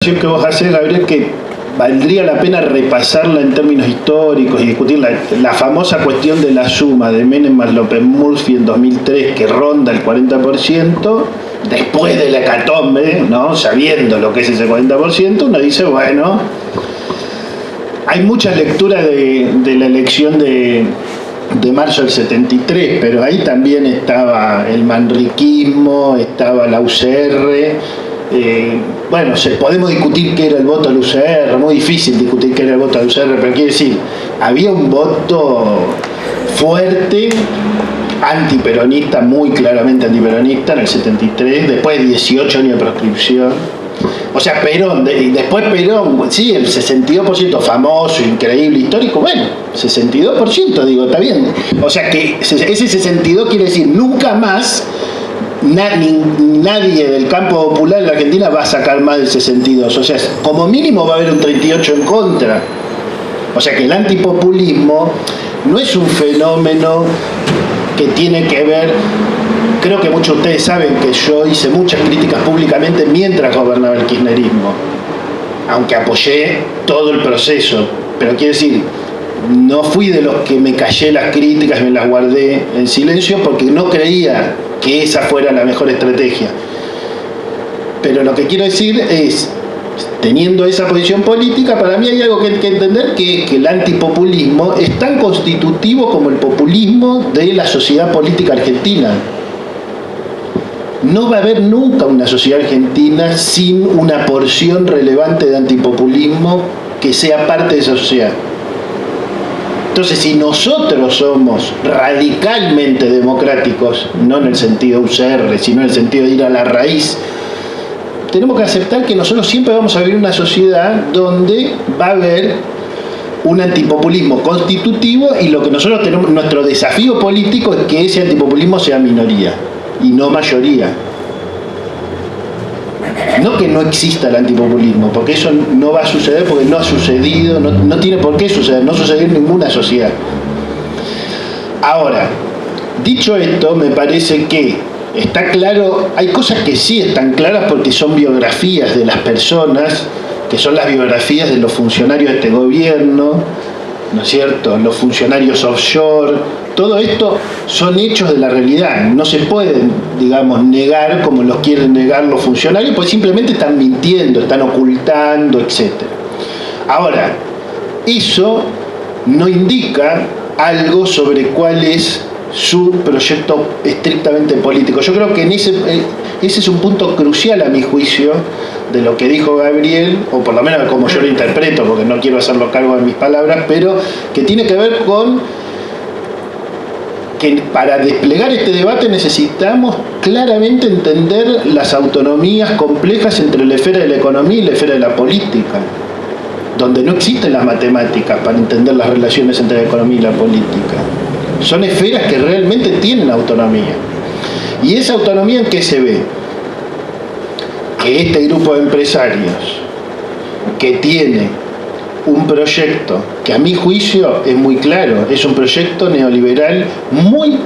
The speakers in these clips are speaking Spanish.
Que vos haces, Gabriel, que valdría la pena repasarla en términos históricos y discutir la famosa cuestión de la suma de Menem más López Murphy en 2003, que ronda el 40%, después de la hecatombe, ¿no? Sabiendo lo que es ese 40%, uno dice, bueno, hay muchas lecturas de la elección de marzo del 73, pero ahí también estaba el manriquismo, estaba la UCR. Bueno, podemos discutir qué era el voto del UCR, muy difícil discutir qué era el voto del UCR, pero quiero decir, había un voto fuerte, antiperonista, muy claramente antiperonista en el 73, después de 18 años de proscripción. O sea, Perón, después Perón, sí, el 62% famoso, increíble, histórico, bueno, 62%, digo, está bien. O sea que ese 62 quiere decir nunca más. Nadie del campo popular en la Argentina va a sacar más del 62, o sea, como mínimo va a haber un 38 en contra. O sea que el antipopulismo no es un fenómeno que tiene que ver, creo que muchos de ustedes saben que yo hice muchas críticas públicamente mientras gobernaba el kirchnerismo, aunque apoyé todo el proceso, pero quiero decir, no fui de los que me callé las críticas y me las guardé en silencio porque no creía que esa fuera la mejor estrategia. Pero lo que quiero decir es, teniendo esa posición política, para mí hay algo que hay que entender, que el antipopulismo es tan constitutivo como el populismo de la sociedad política argentina. No va a haber nunca una sociedad argentina sin una porción relevante de antipopulismo que sea parte de esa sociedad. Entonces, si nosotros somos radicalmente democráticos, no en el sentido UCR, sino en el sentido de ir a la raíz, tenemos que aceptar que nosotros siempre vamos a vivir una sociedad donde va a haber un antipopulismo constitutivo, y lo que nosotros tenemos, nuestro desafío político, es que ese antipopulismo sea minoría y no mayoría. No que no exista el antipopulismo, porque eso no va a suceder, porque no ha sucedido, no tiene por qué suceder, no sucedió en ninguna sociedad. Ahora, dicho esto, me parece que está claro, hay cosas que sí están claras porque son biografías de las personas, que son las biografías de los funcionarios de este gobierno, ¿no es cierto?, los funcionarios offshore. Todo esto son hechos de la realidad, no se pueden, digamos, negar como los quieren negar los funcionarios, pues simplemente están mintiendo, están ocultando, etc. Ahora, eso no indica algo sobre cuál es su proyecto estrictamente político. Yo creo que ese es un punto crucial, a mi juicio, de lo que dijo Gabriel, o por lo menos como yo lo interpreto, porque no quiero hacerlo cargo de mis palabras, pero que tiene que ver con que para desplegar este debate necesitamos claramente entender las autonomías complejas entre la esfera de la economía y la esfera de la política, donde no existen las matemáticas para entender las relaciones entre la economía y la política. Son esferas que realmente tienen autonomía. ¿Y esa autonomía en qué se ve? Que este grupo de empresarios que tiene un proyecto que a mi juicio es muy claro, es un proyecto neoliberal muy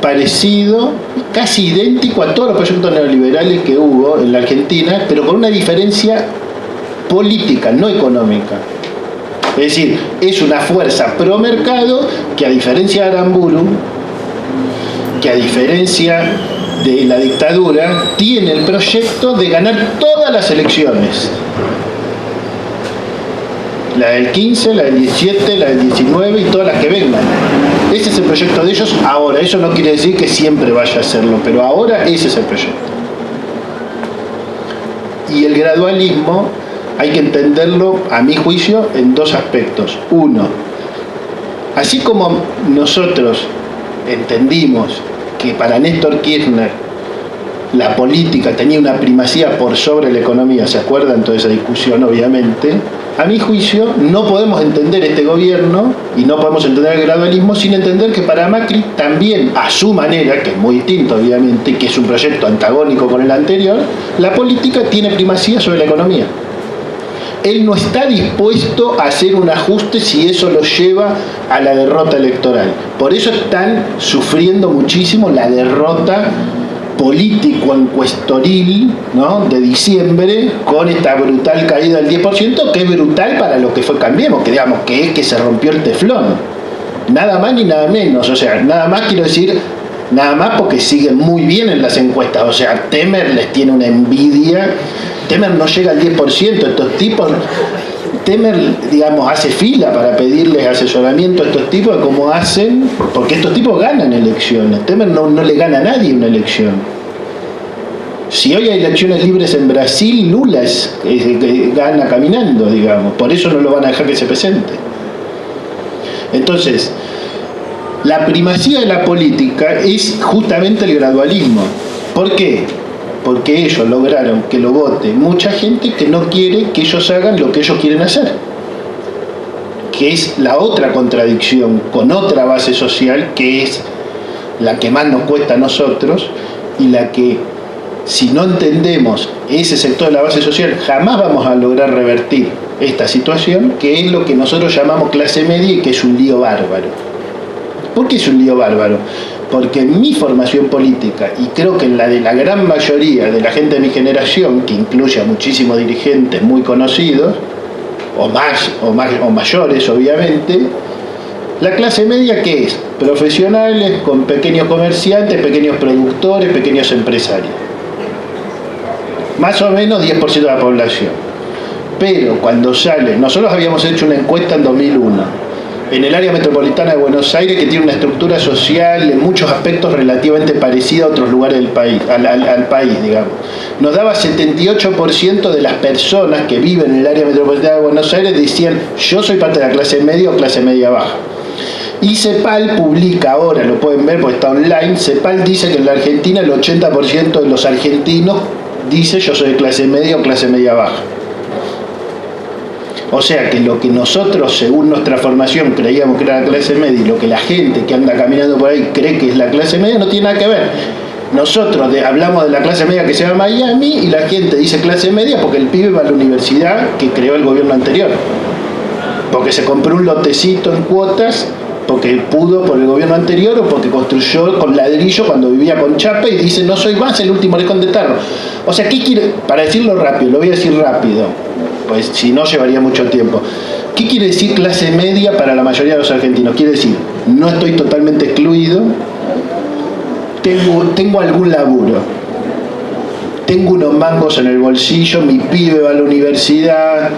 parecido, casi idéntico a todos los proyectos neoliberales que hubo en la Argentina, pero con una diferencia política, no económica. Es decir, es una fuerza pro mercado que, a diferencia de Aramburu, que a diferencia de la dictadura, tiene el proyecto de ganar todas las elecciones. La del 15, la del 17, la del 19 y todas las que vengan. Ese es el proyecto de ellos ahora. Eso no quiere decir que siempre vaya a hacerlo, pero ahora ese es el proyecto. Y el gradualismo hay que entenderlo, a mi juicio, en dos aspectos. Uno, así como nosotros entendimos que para Néstor Kirchner la política tenía una primacía por sobre la economía, ¿se acuerdan toda esa discusión? Obviamente, a mi juicio, no podemos entender este gobierno y no podemos entender el gradualismo sin entender que para Macri también, a su manera, que es muy distinto obviamente, y que es un proyecto antagónico con el anterior, la política tiene primacía sobre la economía. Él no está dispuesto a hacer un ajuste si eso lo lleva a la derrota electoral. Por eso están sufriendo muchísimo la derrota político encuestoril, ¿no?, de diciembre, con esta brutal caída del 10%, que es brutal para lo que fue Cambiemos, que digamos que es que se rompió el teflón. Nada más ni nada menos, o sea, nada más quiero decir, nada más porque siguen muy bien en las encuestas, o sea, Temer les tiene una envidia, Temer no llega al 10%, estos tipos, Temer, digamos, hace fila para pedirles asesoramiento a estos tipos de cómo hacen, porque estos tipos ganan elecciones, Temer no le gana a nadie una elección. Si hoy hay elecciones libres en Brasil, Lula gana caminando, digamos, por eso no lo van a dejar que se presente. Entonces, la primacía de la política es justamente el gradualismo. ¿Por qué? Porque ellos lograron que lo vote mucha gente que no quiere que ellos hagan lo que ellos quieren hacer, que es la otra contradicción con otra base social, que es la que más nos cuesta a nosotros y la que, si no entendemos ese sector de la base social, jamás vamos a lograr revertir esta situación, que es lo que nosotros llamamos clase media y que es un lío bárbaro. ¿Por qué es un lío bárbaro? Porque en mi formación política, y creo que en la de la gran mayoría de la gente de mi generación, que incluye a muchísimos dirigentes muy conocidos, o mayores obviamente, la clase media, ¿qué es? Profesionales con pequeños comerciantes, pequeños productores, pequeños empresarios. Más o menos 10% de la población. Pero cuando sale, nosotros habíamos hecho una encuesta en 2001, en el área metropolitana de Buenos Aires, que tiene una estructura social en muchos aspectos relativamente parecida a otros lugares del país, al país, digamos. Nos daba 78% de las personas que viven en el área metropolitana de Buenos Aires decían: yo soy parte de la clase media o clase media baja. Y CEPAL publica ahora, lo pueden ver porque está online, CEPAL dice que en la Argentina el 80% de los argentinos dice: yo soy de clase media o clase media baja. O sea que lo que nosotros, según nuestra formación, creíamos que era la clase media, y lo que la gente que anda caminando por ahí cree que es la clase media, no tiene nada que ver. Nosotros hablamos de la clase media que se va a Miami, y la gente dice clase media porque el pibe va a la universidad que creó el gobierno anterior, porque se compró un lotecito en cuotas, porque pudo por el gobierno anterior, o porque construyó con ladrillo cuando vivía con chapa, y dice: no soy más el último rincón de Tarro. O sea, ¿qué quiere? Para decirlo rápido, lo voy a decir rápido, pues si no llevaría mucho tiempo. ¿Qué quiere decir clase media para la mayoría de los argentinos? Quiere decir: no estoy totalmente excluido, tengo algún laburo, tengo unos mangos en el bolsillo, mi pibe va a la universidad,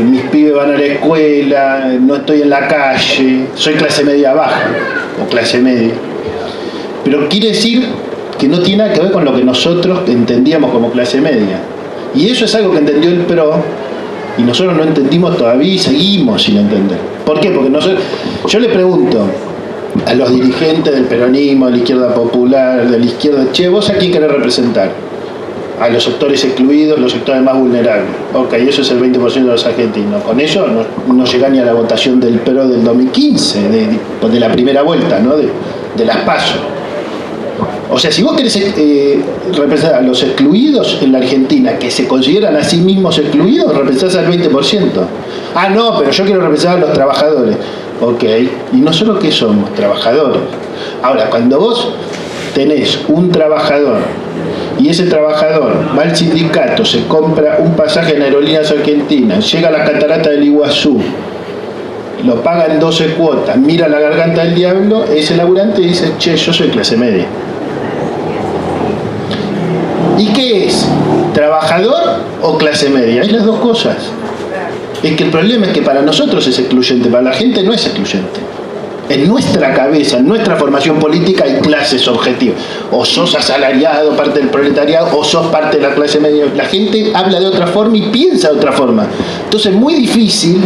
mis pibes van a la escuela, no estoy en la calle, soy clase media baja o clase media. Pero quiere decir que no tiene nada que ver con lo que nosotros entendíamos como clase media. Y eso es algo que entendió el PRO, y nosotros no entendimos todavía y seguimos sin entender. ¿Por qué? Porque yo le pregunto a los dirigentes del peronismo, de la izquierda popular, de la izquierda: che, ¿vos a quién querés representar? A los sectores excluidos, los sectores más vulnerables. Ok, eso es el 20% de los argentinos. Con eso no llega ni a la votación del PRO del 2015, de la primera vuelta, ¿no? de las PASO. O sea, si vos querés representar a los excluidos en la Argentina, que se consideran a sí mismos excluidos, representás al 20%. Ah, no, pero yo quiero representar a los trabajadores. Ok, ¿y nosotros qué somos? Trabajadores. Ahora, cuando vos tenés un trabajador, y ese trabajador va al sindicato, se compra un pasaje en Aerolíneas Argentinas, llega a la catarata del Iguazú, lo paga en 12 cuotas, mira la garganta del diablo, ese laburante dice: che, yo soy clase media. ¿Y qué es? ¿Trabajador o clase media? Es las dos cosas. Es que el problema es que para nosotros es excluyente, para la gente no es excluyente. En nuestra cabeza, en nuestra formación política, hay clases objetivas. O sos asalariado, parte del proletariado, o sos parte de la clase media. La gente habla de otra forma y piensa de otra forma. Entonces es muy difícil.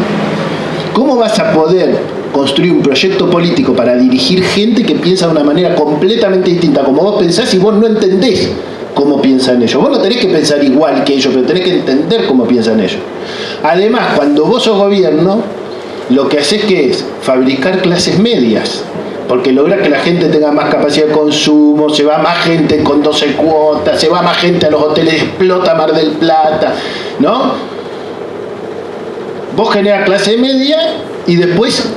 ¿Cómo vas a poder construir un proyecto político para dirigir gente que piensa de una manera completamente distinta como vos pensás, y vos no entendés cómo piensan ellos? Vos no tenés que pensar igual que ellos, pero tenés que entender cómo piensan ellos. Además, cuando vos sos gobierno, lo que haces que es fabricar clases medias, porque logra que la gente tenga más capacidad de consumo, se va más gente con 12 cuotas, se va más gente a los hoteles, explota Mar del Plata, ¿no? Vos generás clase media y después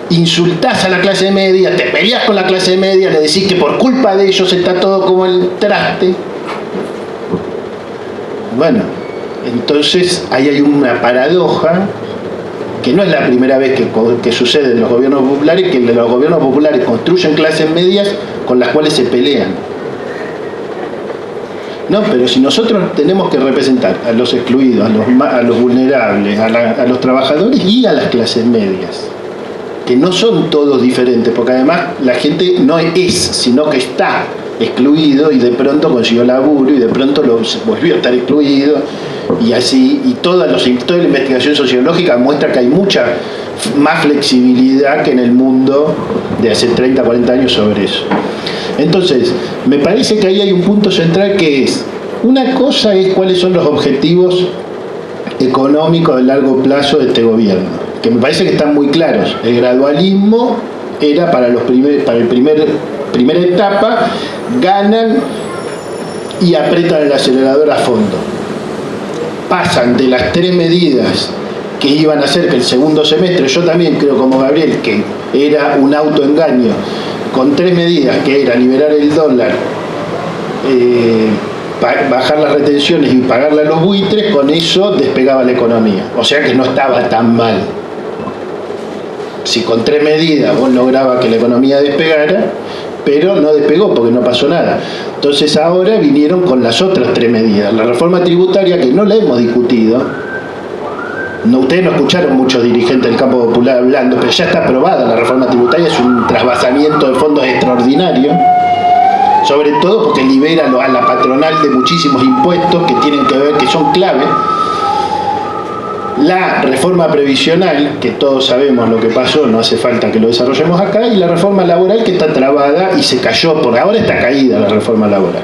insultás a la clase media, te peleas con la clase media, le decís que por culpa de ellos está todo como el traste. Bueno, entonces ahí hay una paradoja que no es la primera vez que sucede en los gobiernos populares, que los gobiernos populares construyen clases medias con las cuales se pelean. No, pero si nosotros tenemos que representar a los excluidos, a los vulnerables, a los trabajadores y a las clases medias, que no son todos diferentes, porque además la gente no es, sino que está excluido y de pronto consiguió laburo y de pronto volvió a estar excluido, y así, y toda la investigación sociológica muestra que hay mucha más flexibilidad que en el mundo de hace 30, 40 años sobre eso. Entonces, me parece que ahí hay un punto central que es, una cosa es cuáles son los objetivos económicos de largo plazo de este gobierno, que me parece que están muy claros. El gradualismo era para primera etapa, ganan y apretan el acelerador a fondo. Pasan de las 3 medidas que iban a hacer que el segundo semestre, yo también creo como Gabriel que era un autoengaño, con 3 medidas que era liberar el dólar, bajar las retenciones y pagarle a los buitres, con eso despegaba la economía. O sea que no estaba tan mal. Si con 3 medidas vos lograbas que la economía despegara, pero no despegó porque no pasó nada. Entonces ahora vinieron con las otras 3 medidas. La reforma tributaria, que no la hemos discutido, ustedes no escucharon muchos dirigentes del campo popular hablando, pero ya está aprobada la reforma tributaria, es un trasvasamiento de fondos extraordinario, sobre todo porque libera a la patronal de muchísimos impuestos que tienen que ver, que son clave. La reforma previsional, que todos sabemos lo que pasó, no hace falta que lo desarrollemos acá, y la reforma laboral, que está trabada y se cayó, por ahora está caída la reforma laboral.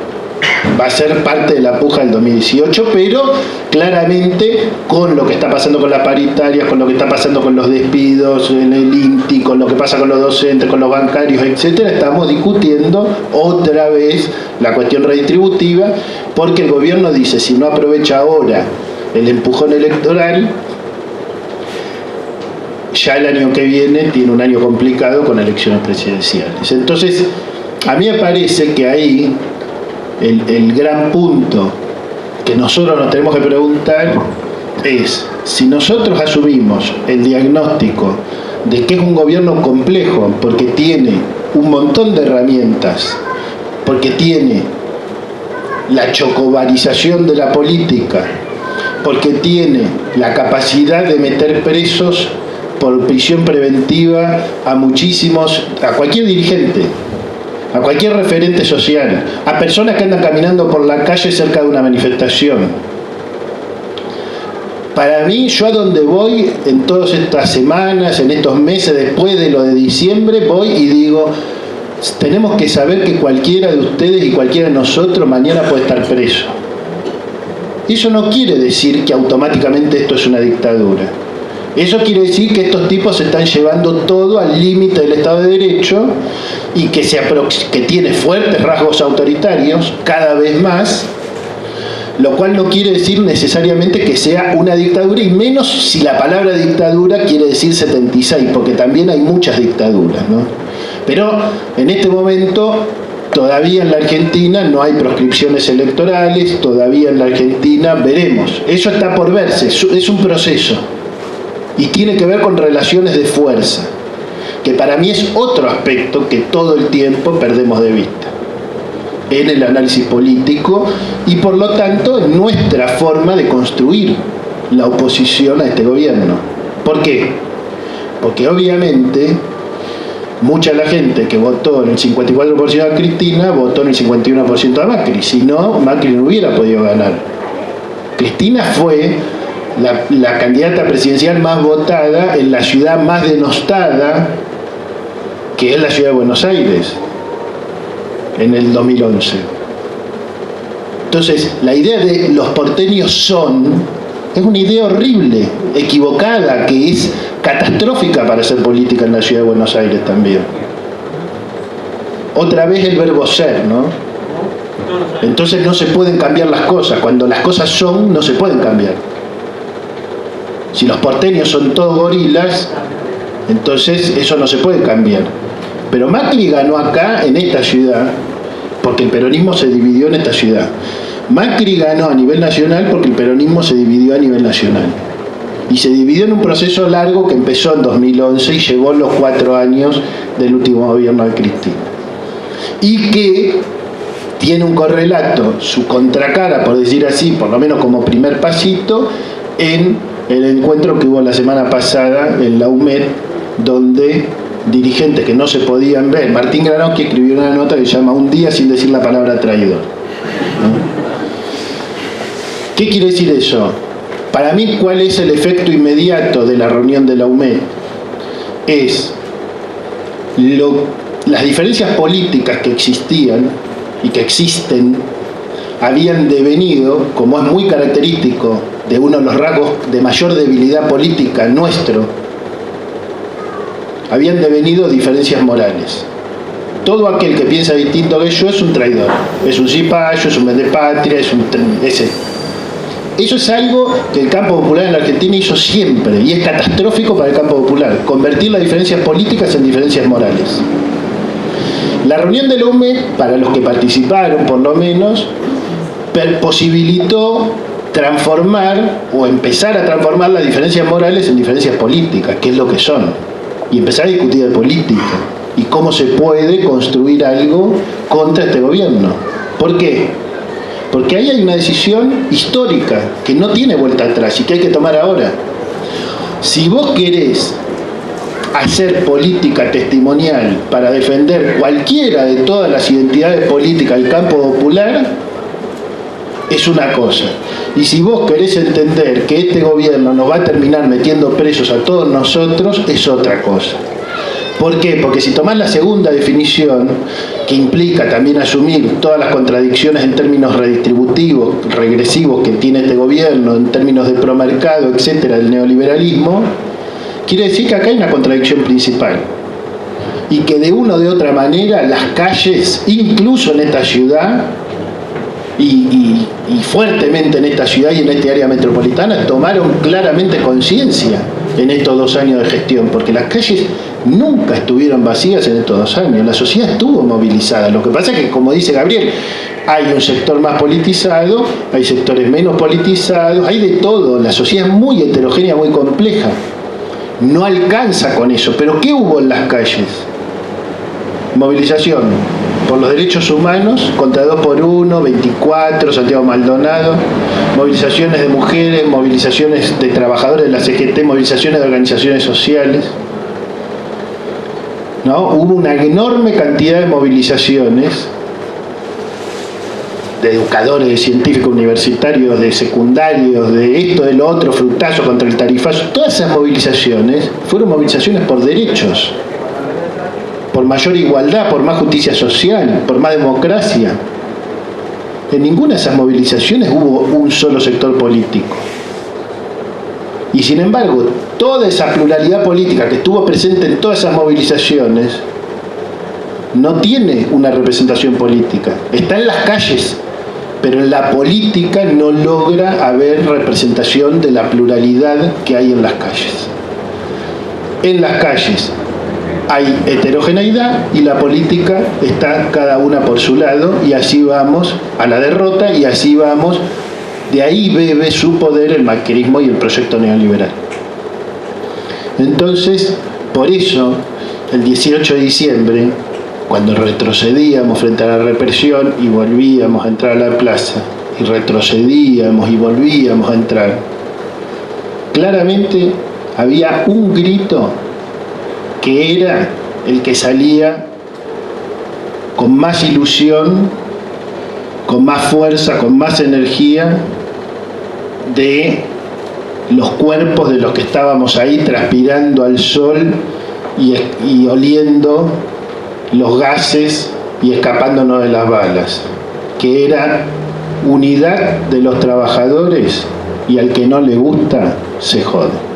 Va a ser parte de la puja del 2018, pero claramente con lo que está pasando con las paritarias, con lo que está pasando con los despidos en el INTI, con lo que pasa con los docentes, con los bancarios, etcétera, estamos discutiendo otra vez la cuestión redistributiva, porque el gobierno dice, si no aprovecha ahora el empujón electoral, ya el año que viene tiene un año complicado con elecciones presidenciales. Entonces, a mí me parece que ahí el gran punto que nosotros nos tenemos que preguntar es, si nosotros asumimos el diagnóstico de que es un gobierno complejo, porque tiene un montón de herramientas, porque tiene la chocobarización de la política, porque tiene la capacidad de meter presos por prisión preventiva a cualquier dirigente, a cualquier referente social, a personas que andan caminando por la calle cerca de una manifestación. Para mí, yo a donde voy en todas estas semanas, en estos meses, después de lo de diciembre, voy y digo, tenemos que saber que cualquiera de ustedes y cualquiera de nosotros mañana puede estar preso. Eso no quiere decir que automáticamente esto es una dictadura. Eso quiere decir que estos tipos están llevando todo al límite del Estado de Derecho y que tiene fuertes rasgos autoritarios cada vez más, lo cual no quiere decir necesariamente que sea una dictadura, y menos si la palabra dictadura quiere decir 76, porque también hay muchas dictaduras, ¿no? Pero en este momento todavía en la Argentina no hay proscripciones electorales, todavía en la Argentina veremos. Eso está por verse, es un proceso. Y tiene que ver con relaciones de fuerza, que para mí es otro aspecto que todo el tiempo perdemos de vista en el análisis político y por lo tanto en nuestra forma de construir la oposición a este gobierno. ¿Por qué? Porque obviamente mucha de la gente que votó en el 54% a Cristina votó en el 51% a Macri, si no, Macri no hubiera podido ganar. Cristina fue la candidata presidencial más votada en la ciudad más denostada, que es la ciudad de Buenos Aires, en el 2011. Entonces, la idea de los porteños es una idea horrible, equivocada, que es catastrófica para hacer política en la ciudad de Buenos Aires también. Otra vez el verbo ser, ¿no? Entonces no se pueden cambiar las cosas. Cuando las cosas son, no se pueden cambiar. Si los porteños son todos gorilas, Entonces eso no se puede cambiar. Pero Macri ganó acá, en esta ciudad, porque el peronismo se dividió en esta ciudad. Macri ganó a nivel nacional porque el peronismo se dividió a nivel nacional. Y se dividió en un proceso largo que empezó en 2011 y llegó los 4 años del último gobierno de Cristina. Y que tiene un correlato, su contracara, por decir así, por lo menos como primer pasito, en el encuentro que hubo la semana pasada en la UMED, donde dirigentes que no se podían ver, Martín Granowski escribió una nota que se llama Un día sin decir la palabra traidor. ¿No? ¿Qué quiere decir eso? Para mí, ¿cuál es el efecto inmediato de la reunión de la UMED? Es las diferencias políticas que existían y que existen habían devenido, como es muy característico de uno de los rasgos de mayor debilidad política nuestro, habían devenido diferencias morales. Todo aquel que piensa distinto que yo es un traidor, es un cipayo, es un vendepatria, eso es algo que el campo popular en la Argentina hizo siempre, y es catastrófico para el campo popular, convertir las diferencias políticas en diferencias morales. La reunión de la UMED, para los que participaron por lo menos, posibilitó transformar o empezar a transformar las diferencias morales en diferencias políticas, que es lo que son, y empezar a discutir de política y cómo se puede construir algo contra este gobierno. ¿Por qué? Porque ahí hay una decisión histórica que no tiene vuelta atrás y que hay que tomar ahora. Si vos querés hacer política testimonial para defender cualquiera de todas las identidades políticas del campo popular, es una cosa. Y si vos querés entender que este gobierno nos va a terminar metiendo presos a todos nosotros, es otra cosa. ¿Por qué? Porque si tomás la segunda definición, que implica también asumir todas las contradicciones en términos redistributivos, regresivos que tiene este gobierno, en términos de promercado, etcétera, del neoliberalismo, quiere decir que acá hay una contradicción principal. Y que de una o de otra manera las calles, incluso en esta ciudad, y fuertemente en esta ciudad y en esta área metropolitana, tomaron claramente conciencia en estos 2 años de gestión, porque las calles nunca estuvieron vacías en estos 2 años, la sociedad estuvo movilizada. Lo que pasa es que, como dice Gabriel, hay un sector más politizado, hay sectores menos politizados, hay de todo, la sociedad es muy heterogénea, muy compleja, no alcanza con eso. Pero ¿qué hubo en las calles? Movilización por los derechos humanos contra 2x1, 24, Santiago Maldonado, movilizaciones de mujeres, movilizaciones de trabajadores de la CGT, movilizaciones de organizaciones sociales, ¿no? Hubo una enorme cantidad de movilizaciones de educadores, de científicos universitarios, de secundarios, de esto, de lo otro, frutazo contra el tarifazo. Todas esas movilizaciones fueron movilizaciones por derechos, por mayor igualdad, por más justicia social, por más democracia. En ninguna de esas movilizaciones hubo un solo sector político. Y sin embargo, toda esa pluralidad política que estuvo presente en todas esas movilizaciones no tiene una representación política. Está en las calles, pero en la política no logra haber representación de la pluralidad que hay en las calles. En las calles hay heterogeneidad y la política está cada una por su lado, y así vamos a la derrota, y así vamos, de ahí bebe su poder el macrismo y el proyecto neoliberal. Entonces, por eso, el 18 de diciembre, cuando retrocedíamos frente a la represión y volvíamos a entrar a la plaza, y retrocedíamos y volvíamos a entrar, claramente había un grito que era el que salía con más ilusión, con más fuerza, con más energía de los cuerpos de los que estábamos ahí transpirando al sol y oliendo los gases y escapándonos de las balas, que era unidad de los trabajadores, y al que no le gusta se jode.